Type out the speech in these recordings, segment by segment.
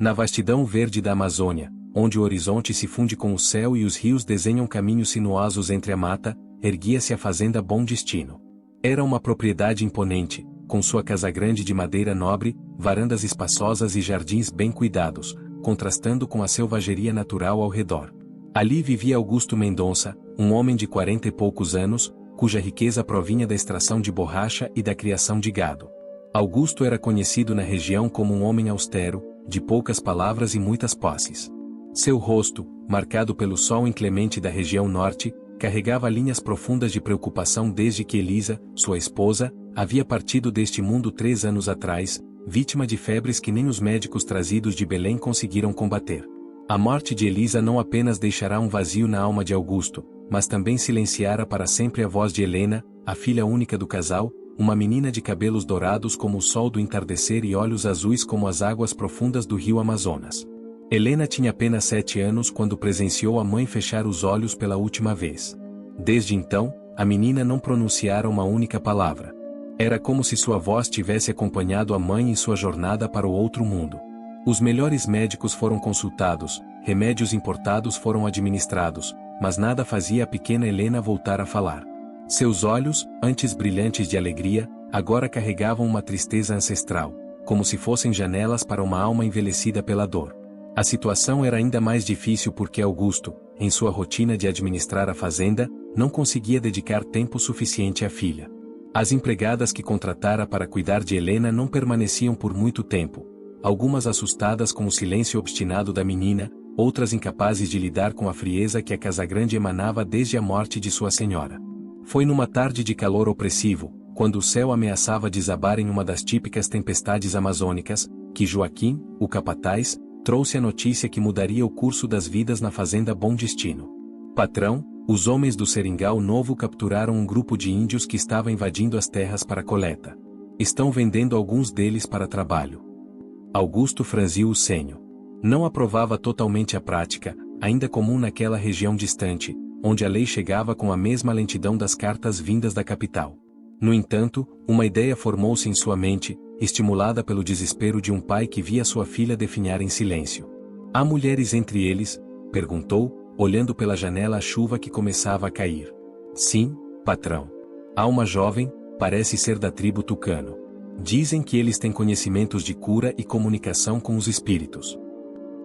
Na vastidão verde da Amazônia, onde o horizonte se funde com o céu e os rios desenham caminhos sinuosos entre a mata, erguia-se a fazenda Bom Destino. Era uma propriedade imponente, com sua casa grande de madeira nobre, varandas espaçosas e jardins bem cuidados, contrastando com a selvageria natural ao redor. Ali vivia Augusto Mendonça, um homem de 40 e poucos anos, cuja riqueza provinha da extração de borracha e da criação de gado. Augusto era conhecido na região como um homem austero, de poucas palavras e muitas posses. Seu rosto, marcado pelo sol inclemente da região norte, carregava linhas profundas de preocupação desde que Elisa, sua esposa, havia partido deste mundo 3 anos atrás, vítima de febres que nem os médicos trazidos de Belém conseguiram combater. A morte de Elisa não apenas deixará um vazio na alma de Augusto, mas também silenciará para sempre a voz de Helena, a filha única do casal, uma menina de cabelos dourados como o sol do entardecer e olhos azuis como as águas profundas do rio Amazonas. Helena tinha apenas 7 anos quando presenciou a mãe fechar os olhos pela última vez. Desde então, a menina não pronunciara uma única palavra. Era como se sua voz tivesse acompanhado a mãe em sua jornada para o outro mundo. Os melhores médicos foram consultados, remédios importados foram administrados, mas nada fazia a pequena Helena voltar a falar. Seus olhos, antes brilhantes de alegria, agora carregavam uma tristeza ancestral, como se fossem janelas para uma alma envelhecida pela dor. A situação era ainda mais difícil porque Augusto, em sua rotina de administrar a fazenda, não conseguia dedicar tempo suficiente à filha. As empregadas que contratara para cuidar de Helena não permaneciam por muito tempo, algumas assustadas com o silêncio obstinado da menina, outras incapazes de lidar com a frieza que a Casagrande emanava desde a morte de sua senhora. Foi numa tarde de calor opressivo, quando o céu ameaçava desabar em uma das típicas tempestades amazônicas, que Joaquim, o capataz, trouxe a notícia que mudaria o curso das vidas na fazenda Bom Destino. Patrão, os homens do Seringal Novo capturaram um grupo de índios que estava invadindo as terras para coleta. Estão vendendo alguns deles para trabalho. Augusto franziu o senho. Não aprovava totalmente a prática, ainda comum naquela região distante, onde a lei chegava com a mesma lentidão das cartas vindas da capital. No entanto, uma ideia formou-se em sua mente, estimulada pelo desespero de um pai que via sua filha definhar em silêncio. "Há mulheres entre eles?" perguntou, olhando pela janela a chuva que começava a cair. "Sim, patrão. Há uma jovem, parece ser da tribo Tucano. Dizem que eles têm conhecimentos de cura e comunicação com os espíritos."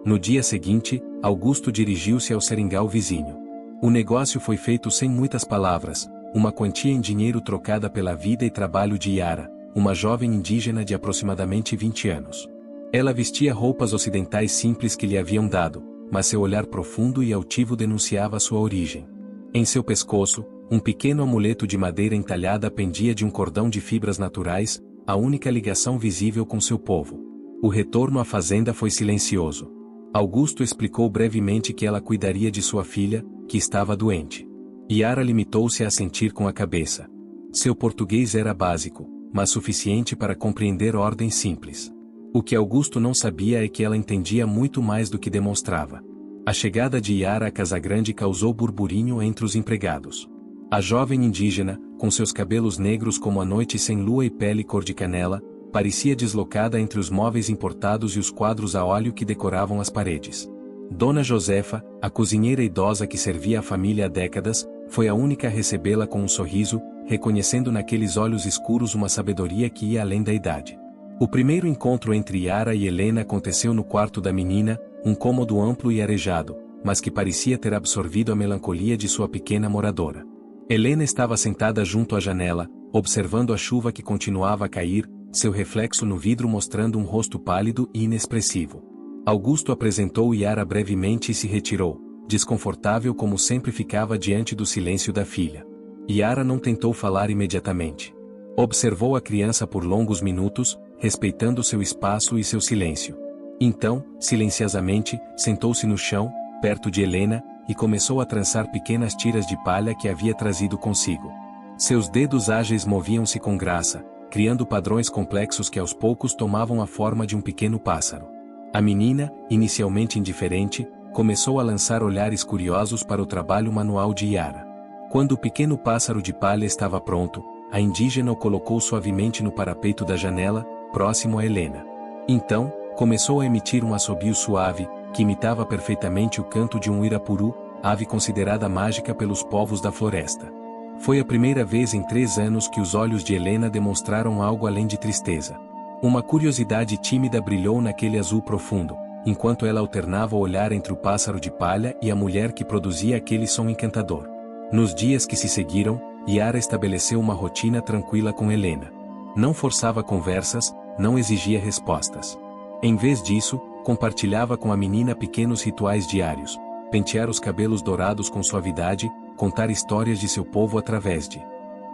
No dia seguinte, Augusto dirigiu-se ao seringal vizinho. O negócio foi feito sem muitas palavras, uma quantia em dinheiro trocada pela vida e trabalho de Yara, uma jovem indígena de aproximadamente 20 anos. Ela vestia roupas ocidentais simples que lhe haviam dado, mas seu olhar profundo e altivo denunciava sua origem. Em seu pescoço, um pequeno amuleto de madeira entalhada pendia de um cordão de fibras naturais, a única ligação visível com seu povo. O retorno à fazenda foi silencioso. Augusto explicou brevemente que ela cuidaria de sua filha, que estava doente. Yara limitou-se a assentir com a cabeça. Seu português era básico, mas suficiente para compreender ordens simples. O que Augusto não sabia é que ela entendia muito mais do que demonstrava. A chegada de Yara à Casagrande causou burburinho entre os empregados. A jovem indígena, com seus cabelos negros como a noite sem lua e pele cor de canela, parecia deslocada entre os móveis importados e os quadros a óleo que decoravam as paredes. Dona Josefa, a cozinheira idosa que servia a família há décadas, foi a única a recebê-la com um sorriso, reconhecendo naqueles olhos escuros uma sabedoria que ia além da idade. O primeiro encontro entre Yara e Helena aconteceu no quarto da menina, um cômodo amplo e arejado, mas que parecia ter absorvido a melancolia de sua pequena moradora. Helena estava sentada junto à janela, observando a chuva que continuava a cair, seu reflexo no vidro mostrando um rosto pálido e inexpressivo. Augusto apresentou Yara brevemente e se retirou, desconfortável como sempre ficava diante do silêncio da filha. Yara não tentou falar imediatamente. Observou a criança por longos minutos, respeitando seu espaço e seu silêncio. Então, silenciosamente, sentou-se no chão, perto de Helena, e começou a trançar pequenas tiras de palha que havia trazido consigo. Seus dedos ágeis moviam-se com graça, criando padrões complexos que aos poucos tomavam a forma de um pequeno pássaro. A menina, inicialmente indiferente, começou a lançar olhares curiosos para o trabalho manual de Yara. Quando o pequeno pássaro de palha estava pronto, a indígena o colocou suavemente no parapeito da janela, próximo a Helena. Então, Começou a emitir um assobio suave, que imitava perfeitamente o canto de um uirapuru, ave considerada mágica pelos povos da floresta. Foi a primeira vez em 3 anos que os olhos de Helena demonstraram algo além de tristeza. Uma curiosidade tímida brilhou naquele azul profundo, enquanto ela alternava o olhar entre o pássaro de palha e a mulher que produzia aquele som encantador. Nos dias que se seguiram, Yara estabeleceu uma rotina tranquila com Helena. Não forçava conversas, não exigia respostas. Em vez disso, compartilhava com a menina pequenos rituais diários: pentear os cabelos dourados com suavidade, contar histórias de seu povo através de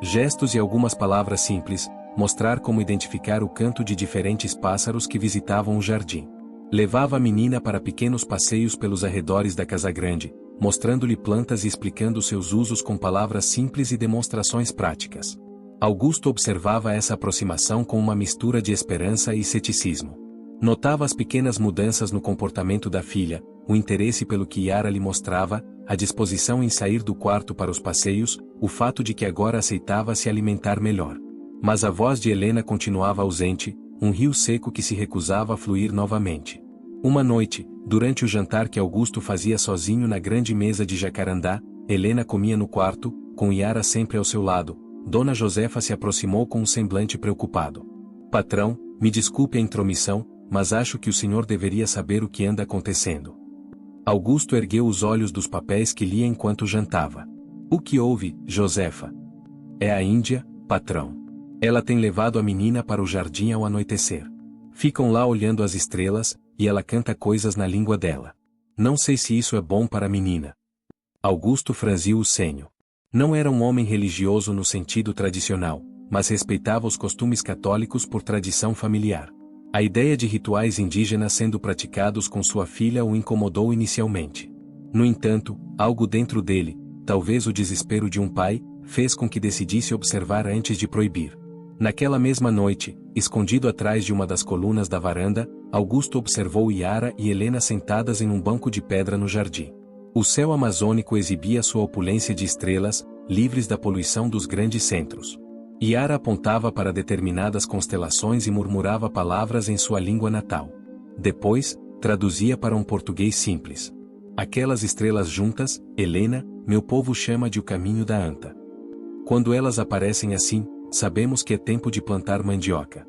gestos e algumas palavras simples, mostrar como identificar o canto de diferentes pássaros que visitavam o jardim. Levava a menina para pequenos passeios pelos arredores da casa grande, mostrando-lhe plantas e explicando seus usos com palavras simples e demonstrações práticas. Augusto observava essa aproximação com uma mistura de esperança e ceticismo. Notava as pequenas mudanças no comportamento da filha, o interesse pelo que Yara lhe mostrava, a disposição em sair do quarto para os passeios, o fato de que agora aceitava se alimentar melhor. Mas a voz de Helena continuava ausente, um rio seco que se recusava a fluir novamente. Uma noite, durante o jantar que Augusto fazia sozinho na grande mesa de jacarandá, Helena comia no quarto, com Yara sempre ao seu lado. Dona Josefa se aproximou com um semblante preocupado. Patrão, me desculpe a intromissão, mas acho que o senhor deveria saber o que anda acontecendo. Augusto ergueu os olhos dos papéis que lia enquanto jantava. O que houve, Josefa? É a Índia, patrão. Ela tem levado a menina para o jardim ao anoitecer. Ficam lá olhando as estrelas, e ela canta coisas na língua dela. Não sei se isso é bom para a menina. Augusto franziu o senho. Não era um homem religioso no sentido tradicional, mas respeitava os costumes católicos por tradição familiar. A ideia de rituais indígenas sendo praticados com sua filha o incomodou inicialmente. No entanto, algo dentro dele, talvez o desespero de um pai, fez com que decidisse observar antes de proibir. Naquela mesma noite, escondido atrás de uma das colunas da varanda, Augusto observou Yara e Helena sentadas em um banco de pedra no jardim. O céu amazônico exibia sua opulência de estrelas, livres da poluição dos grandes centros. Yara apontava para determinadas constelações e murmurava palavras em sua língua natal. Depois, traduzia para um português simples. Aquelas estrelas juntas, Helena, meu povo chama de o caminho da anta. Quando elas aparecem assim, sabemos que é tempo de plantar mandioca.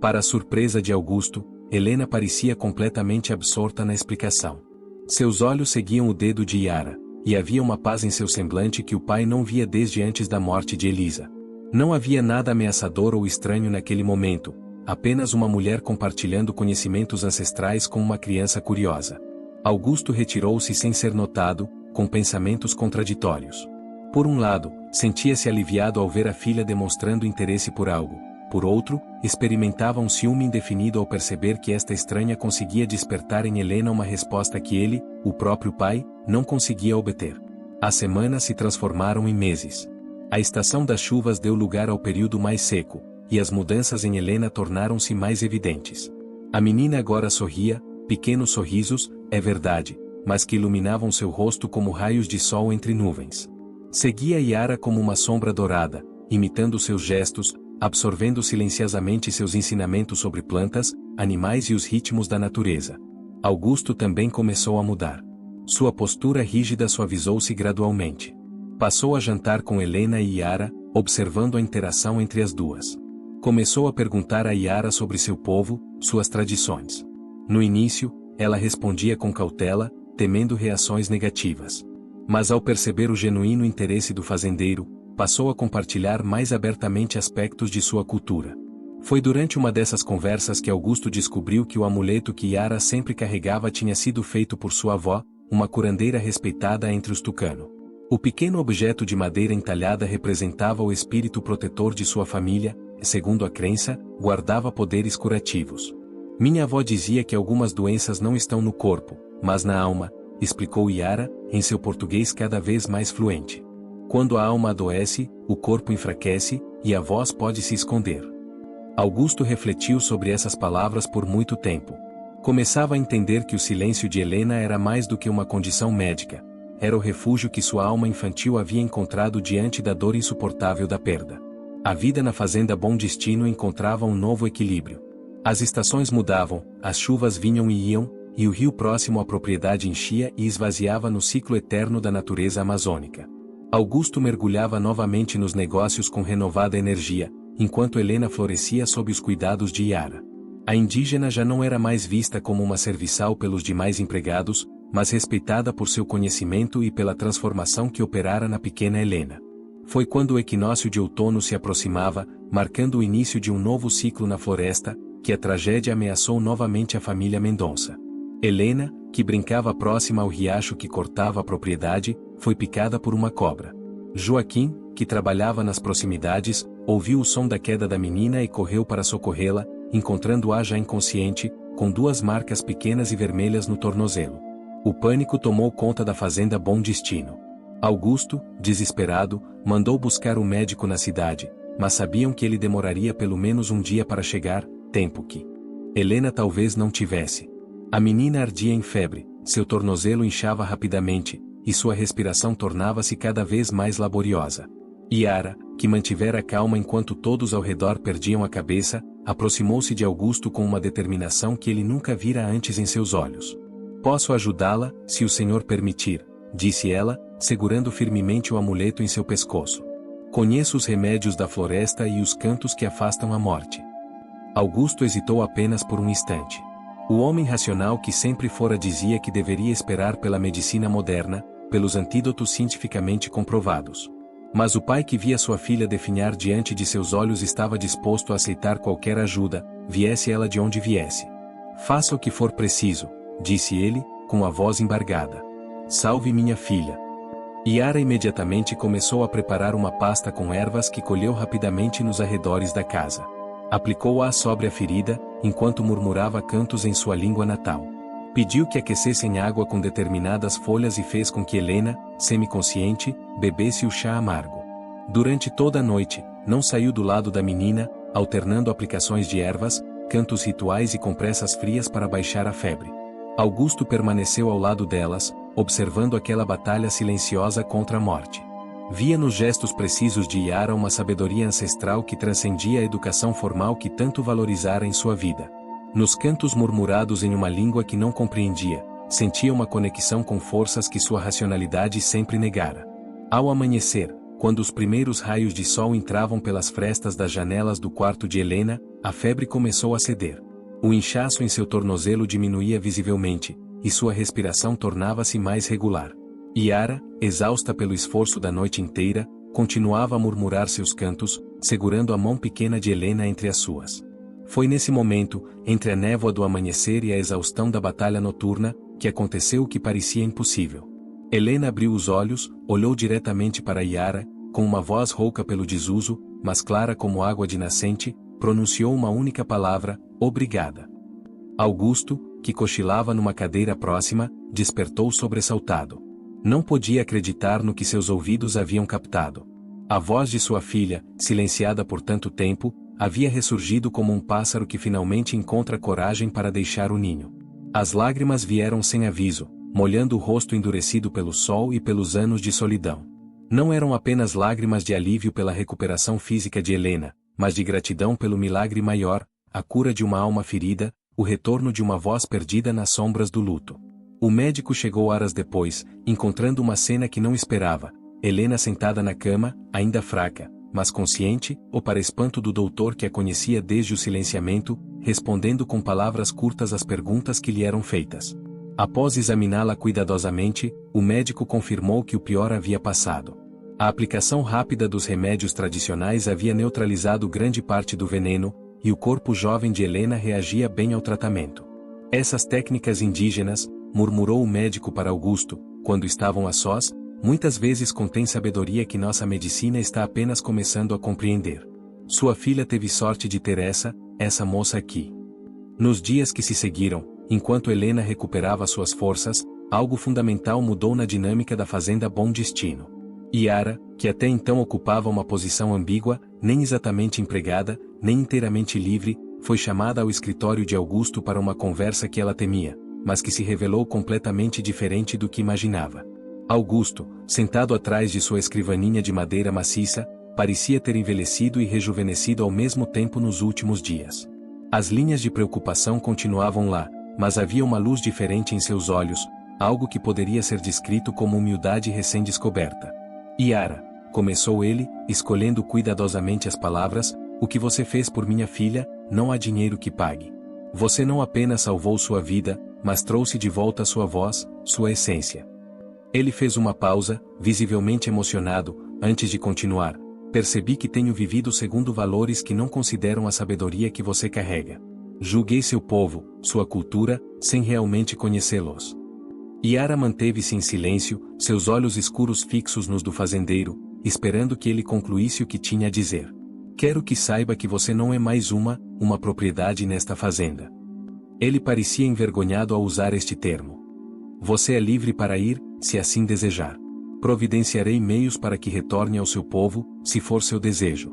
Para a surpresa de Augusto, Helena parecia completamente absorta na explicação. Seus olhos seguiam o dedo de Yara, e havia uma paz em seu semblante que o pai não via desde antes da morte de Elisa. Não havia nada ameaçador ou estranho naquele momento, apenas uma mulher compartilhando conhecimentos ancestrais com uma criança curiosa. Augusto retirou-se sem ser notado, com pensamentos contraditórios. Por um lado, sentia-se aliviado ao ver a filha demonstrando interesse por algo. Por outro, experimentava um ciúme indefinido ao perceber que esta estranha conseguia despertar em Helena uma resposta que ele, o próprio pai, não conseguia obter. As semanas se transformaram em meses. A estação das chuvas deu lugar ao período mais seco, e as mudanças em Helena tornaram-se mais evidentes. A menina agora sorria, pequenos sorrisos, é verdade, mas que iluminavam seu rosto como raios de sol entre nuvens. Seguia Yara como uma sombra dourada, imitando seus gestos, absorvendo silenciosamente seus ensinamentos sobre plantas, animais e os ritmos da natureza. Augusto também começou a mudar. Sua postura rígida suavizou-se gradualmente. Passou a jantar com Helena e Yara, observando a interação entre as duas. Começou a perguntar a Yara sobre seu povo, suas tradições. No início, ela respondia com cautela, temendo reações negativas. Mas ao perceber o genuíno interesse do fazendeiro, passou a compartilhar mais abertamente aspectos de sua cultura. Foi durante uma dessas conversas que Augusto descobriu que o amuleto que Yara sempre carregava tinha sido feito por sua avó, uma curandeira respeitada entre os tucano. O pequeno objeto de madeira entalhada representava o espírito protetor de sua família, e, segundo a crença, guardava poderes curativos. Minha avó dizia que algumas doenças não estão no corpo, mas na alma, explicou Yara, em seu português cada vez mais fluente. Quando a alma adoece, o corpo enfraquece, e a voz pode se esconder. Augusto refletiu sobre essas palavras por muito tempo. Começava a entender que o silêncio de Helena era mais do que uma condição médica. Era o refúgio que sua alma infantil havia encontrado diante da dor insuportável da perda. A vida na fazenda Bom Destino encontrava um novo equilíbrio. As estações mudavam, as chuvas vinham e iam, e o rio próximo à propriedade enchia e esvaziava no ciclo eterno da natureza amazônica. Augusto mergulhava novamente nos negócios com renovada energia, enquanto Helena florescia sob os cuidados de Yara. A indígena já não era mais vista como uma serviçal pelos demais empregados, mas respeitada por seu conhecimento e pela transformação que operara na pequena Helena. Foi quando o equinócio de outono se aproximava, marcando o início de um novo ciclo na floresta, que a tragédia ameaçou novamente a família Mendonça. Helena, que brincava próxima ao riacho que cortava a propriedade, foi picada por uma cobra. Joaquim, que trabalhava nas proximidades, ouviu o som da queda da menina e correu para socorrê-la, encontrando-a já inconsciente, com 2 marcas pequenas e vermelhas no tornozelo. O pânico tomou conta da fazenda Bom Destino. Augusto, desesperado, mandou buscar o médico na cidade, mas sabiam que ele demoraria pelo menos um dia para chegar, tempo que Helena talvez não tivesse. A menina ardia em febre, seu tornozelo inchava rapidamente, e sua respiração tornava-se cada vez mais laboriosa. Yara, que mantivera calma enquanto todos ao redor perdiam a cabeça, aproximou-se de Augusto com uma determinação que ele nunca vira antes em seus olhos. "Posso ajudá-la, se o senhor permitir", disse ela, segurando firmemente o amuleto em seu pescoço. "Conheço os remédios da floresta e os cantos que afastam a morte." Augusto hesitou apenas por um instante. O homem racional que sempre fora dizia que deveria esperar pela medicina moderna, pelos antídotos cientificamente comprovados. Mas o pai que via sua filha definhar diante de seus olhos estava disposto a aceitar qualquer ajuda, viesse ela de onde viesse. "Faça o que for preciso", disse ele, com a voz embargada. "Salve minha filha." Yara imediatamente começou a preparar uma pasta com ervas que colheu rapidamente nos arredores da casa. Aplicou-a sobre a ferida, enquanto murmurava cantos em sua língua natal. Pediu que aquecessem água com determinadas folhas e fez com que Helena, semiconsciente, bebesse o chá amargo. Durante toda a noite, não saiu do lado da menina, alternando aplicações de ervas, cantos rituais e compressas frias para baixar a febre. Augusto permaneceu ao lado delas, observando aquela batalha silenciosa contra a morte. Via nos gestos precisos de Yara uma sabedoria ancestral que transcendia a educação formal que tanto valorizara em sua vida. Nos cantos murmurados em uma língua que não compreendia, sentia uma conexão com forças que sua racionalidade sempre negara. Ao amanhecer, quando os primeiros raios de sol entravam pelas frestas das janelas do quarto de Helena, a febre começou a ceder. O inchaço em seu tornozelo diminuía visivelmente, e sua respiração tornava-se mais regular. Yara, exausta pelo esforço da noite inteira, continuava a murmurar seus cantos, segurando a mão pequena de Helena entre as suas. Foi nesse momento, entre a névoa do amanhecer e a exaustão da batalha noturna, que aconteceu o que parecia impossível. Helena abriu os olhos, olhou diretamente para Yara, com uma voz rouca pelo desuso, mas clara como água de nascente, pronunciou uma única palavra: "Obrigada." Augusto, que cochilava numa cadeira próxima, despertou sobressaltado. Não podia acreditar no que seus ouvidos haviam captado. A voz de sua filha, silenciada por tanto tempo, havia ressurgido como um pássaro que finalmente encontra coragem para deixar o ninho. As lágrimas vieram sem aviso, molhando o rosto endurecido pelo sol e pelos anos de solidão. Não eram apenas lágrimas de alívio pela recuperação física de Helena, mas de gratidão pelo milagre maior, a cura de uma alma ferida, o retorno de uma voz perdida nas sombras do luto. O médico chegou horas depois, encontrando uma cena que não esperava: Helena sentada na cama, ainda fraca, mas consciente, ou para espanto do doutor que a conhecia desde o silenciamento, respondendo com palavras curtas às perguntas que lhe eram feitas. Após examiná-la cuidadosamente, o médico confirmou que o pior havia passado. A aplicação rápida dos remédios tradicionais havia neutralizado grande parte do veneno, e o corpo jovem de Helena reagia bem ao tratamento. "Essas técnicas indígenas", murmurou o médico para Augusto, quando estavam a sós, "muitas vezes contêm sabedoria que nossa medicina está apenas começando a compreender. Sua filha teve sorte de ter essa moça aqui." Nos dias que se seguiram, enquanto Helena recuperava suas forças, algo fundamental mudou na dinâmica da fazenda Bom Destino. Yara, que até então ocupava uma posição ambígua, nem exatamente empregada, nem inteiramente livre, foi chamada ao escritório de Augusto para uma conversa que ela temia, mas que se revelou completamente diferente do que imaginava. Augusto, sentado atrás de sua escrivaninha de madeira maciça, parecia ter envelhecido e rejuvenescido ao mesmo tempo nos últimos dias. As linhas de preocupação continuavam lá, mas havia uma luz diferente em seus olhos, algo que poderia ser descrito como humildade recém-descoberta. Yara, começou ele, escolhendo cuidadosamente as palavras, o que você fez por minha filha, não há dinheiro que pague. Você não apenas salvou sua vida, mas trouxe de volta sua voz, sua essência. Ele fez uma pausa, visivelmente emocionado, antes de continuar. Percebi que tenho vivido segundo valores que não consideram a sabedoria que você carrega. Julguei seu povo, sua cultura, sem realmente conhecê-los. Yara manteve-se em silêncio, seus olhos escuros fixos nos do fazendeiro, esperando que ele concluísse o que tinha a dizer. Quero que saiba que você não é mais uma propriedade nesta fazenda. Ele parecia envergonhado ao usar este termo. Você é livre para ir, se assim desejar. Providenciarei meios para que retorne ao seu povo, se for seu desejo.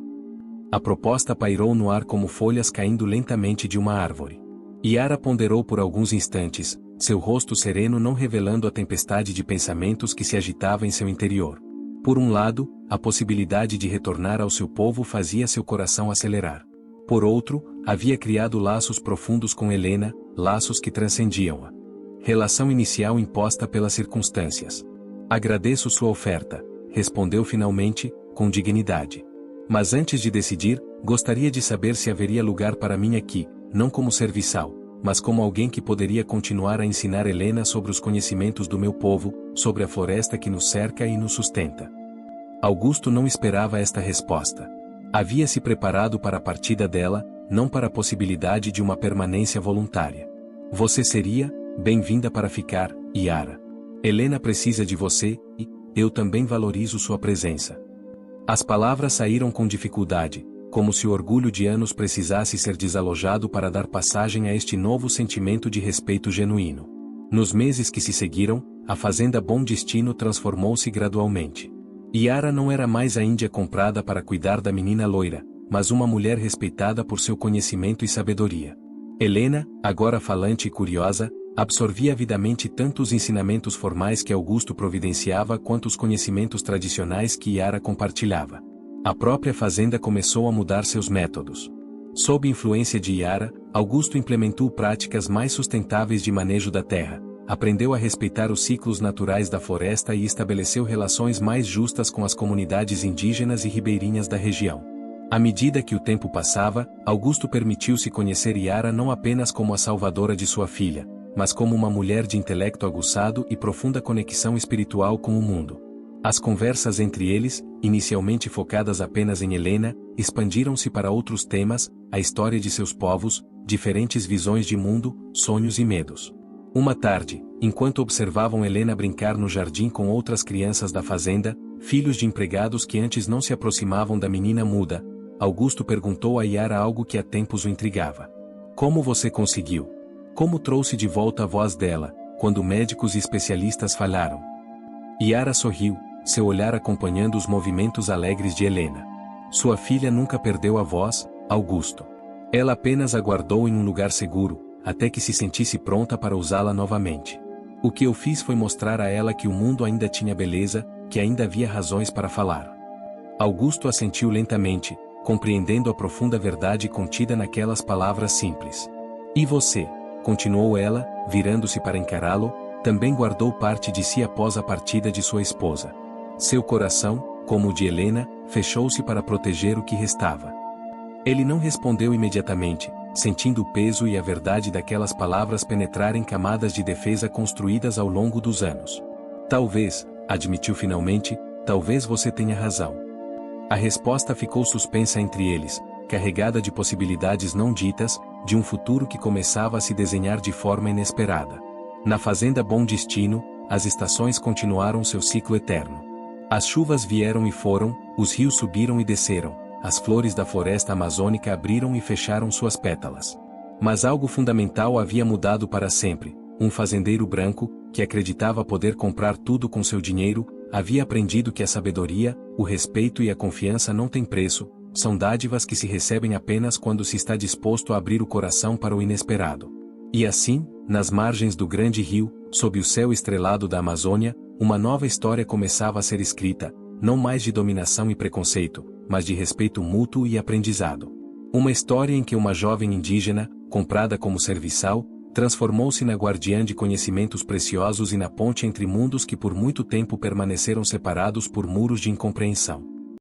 A proposta pairou no ar como folhas caindo lentamente de uma árvore. Yara ponderou por alguns instantes, seu rosto sereno não revelando a tempestade de pensamentos que se agitava em seu interior. Por um lado, a possibilidade de retornar ao seu povo fazia seu coração acelerar. Por outro, havia criado laços profundos com Helena, laços que transcendiam a relação inicial imposta pelas circunstâncias. Agradeço sua oferta, respondeu finalmente, com dignidade. Mas antes de decidir, gostaria de saber se haveria lugar para mim aqui, não como serviçal, mas como alguém que poderia continuar a ensinar Helena sobre os conhecimentos do meu povo, sobre a floresta que nos cerca e nos sustenta. Augusto não esperava esta resposta. Havia se preparado para a partida dela, não para a possibilidade de uma permanência voluntária. Você seria bem-vinda para ficar, Yara. Helena precisa de você, e eu também valorizo sua presença. As palavras saíram com dificuldade, como se o orgulho de anos precisasse ser desalojado para dar passagem a este novo sentimento de respeito genuíno. Nos meses que se seguiram, a fazenda Bom Destino transformou-se gradualmente. Yara não era mais a índia comprada para cuidar da menina loira, mas uma mulher respeitada por seu conhecimento e sabedoria. Helena, agora falante e curiosa, absorvia avidamente tanto os ensinamentos formais que Augusto providenciava quanto os conhecimentos tradicionais que Yara compartilhava. A própria fazenda começou a mudar seus métodos. Sob influência de Yara, Augusto implementou práticas mais sustentáveis de manejo da terra, aprendeu a respeitar os ciclos naturais da floresta e estabeleceu relações mais justas com as comunidades indígenas e ribeirinhas da região. À medida que o tempo passava, Augusto permitiu-se conhecer Yara não apenas como a salvadora de sua filha, mas como uma mulher de intelecto aguçado e profunda conexão espiritual com o mundo. As conversas entre eles, inicialmente focadas apenas em Helena, expandiram-se para outros temas, a história de seus povos, diferentes visões de mundo, sonhos e medos. Uma tarde, enquanto observavam Helena brincar no jardim com outras crianças da fazenda, filhos de empregados que antes não se aproximavam da menina muda, Augusto perguntou a Yara algo que há tempos o intrigava. Como você conseguiu? Como trouxe de volta a voz dela, quando médicos e especialistas falharam? Yara sorriu, seu olhar acompanhando os movimentos alegres de Helena. Sua filha nunca perdeu a voz, Augusto. Ela apenas aguardou em um lugar seguro, até que se sentisse pronta para usá-la novamente. O que eu fiz foi mostrar a ela que o mundo ainda tinha beleza, que ainda havia razões para falar. Augusto assentiu lentamente, compreendendo a profunda verdade contida naquelas palavras simples. E você? Continuou ela, virando-se para encará-lo, também guardou parte de si após a partida de sua esposa. Seu coração, como o de Helena, fechou-se para proteger o que restava. Ele não respondeu imediatamente, sentindo o peso e a verdade daquelas palavras penetrarem camadas de defesa construídas ao longo dos anos. Talvez, admitiu finalmente, talvez você tenha razão. A resposta ficou suspensa entre eles, carregada de possibilidades não ditas, de um futuro que começava a se desenhar de forma inesperada. Na fazenda Bom Destino, as estações continuaram seu ciclo eterno. As chuvas vieram e foram, os rios subiram e desceram, as flores da floresta amazônica abriram e fecharam suas pétalas. Mas algo fundamental havia mudado para sempre. Um fazendeiro branco, que acreditava poder comprar tudo com seu dinheiro, havia aprendido que a sabedoria, o respeito e a confiança não têm preço, são dádivas que se recebem apenas quando se está disposto a abrir o coração para o inesperado. E assim, nas margens do grande rio, sob o céu estrelado da Amazônia, uma nova história começava a ser escrita, não mais de dominação e preconceito, mas de respeito mútuo e aprendizado. Uma história em que uma jovem indígena, comprada como serviçal, transformou-se na guardiã de conhecimentos preciosos e na ponte entre mundos que por muito tempo permaneceram separados por muros de incompreensão.